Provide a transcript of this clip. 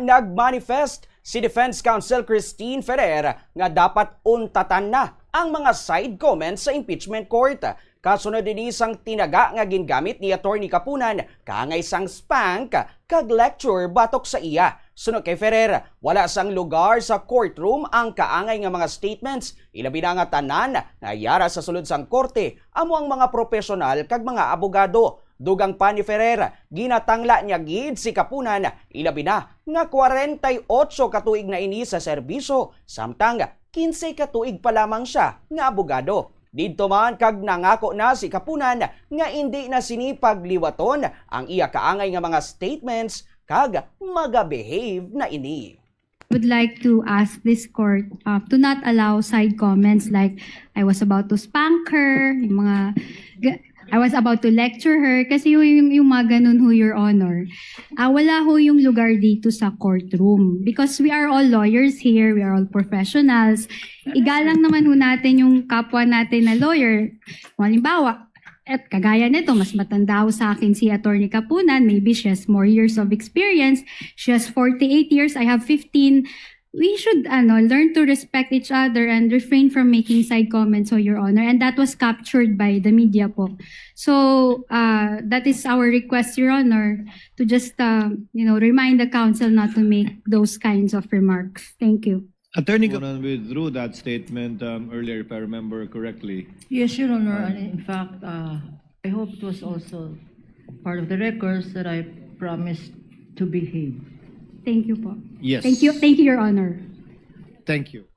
Nagmanifest si Defense Counsel Christine Ferrer nga dapat untatan na ang mga side comments sa impeachment court. Kasunod din isang tinaga nga gingamit ni Attorney Kapunan kaangay sang spank kag lecture batok sa iya. Sunod kay Ferrer, wala sang lugar sa courtroom ang kaangay nga mga statements, ilabi na nga tanan na yara sa sulod sang korte amo ang mga profesional kag mga abogado. Dugang pa ni Ferrer, ginatangla niya gid si Kapunan, ilabi na nga 48 katuig na ini sa serbisyo, samtang 15 katuig pa lamang siya nga abogado. Dito man kag nangako na si Kapunan nga hindi na sinipagliwaton ang iya kaangay nga mga statements kag maga-behave na ini. Would like to ask this court to not allow side comments like I was about to spank her, yung mga I was about to lecture her kasi yung mga ganun ho, Your Honor. Wala ho yung lugar dito sa courtroom because we are all lawyers here, we are all professionals. Igalang naman ho natin yung kapwa natin na lawyer. Halimbawa, at kagaya nito, mas matanda ho sa akin si Attorney Kapunan, maybe she has more years of experience. She has 48 years, I have 15. We should learn to respect each other and refrain from making side comments, Your Honor. And that was captured by the media po. So that is our request, Your Honor, to just remind the counsel not to make those kinds of remarks. Thank you. Attorney Kapunan withdrew that statement earlier, if I remember correctly. Yes, Your Honor. And in fact, I hope it was also part of the records that I promised to behave. Thank you po. Yes. Thank you, Your Honor. Thank you.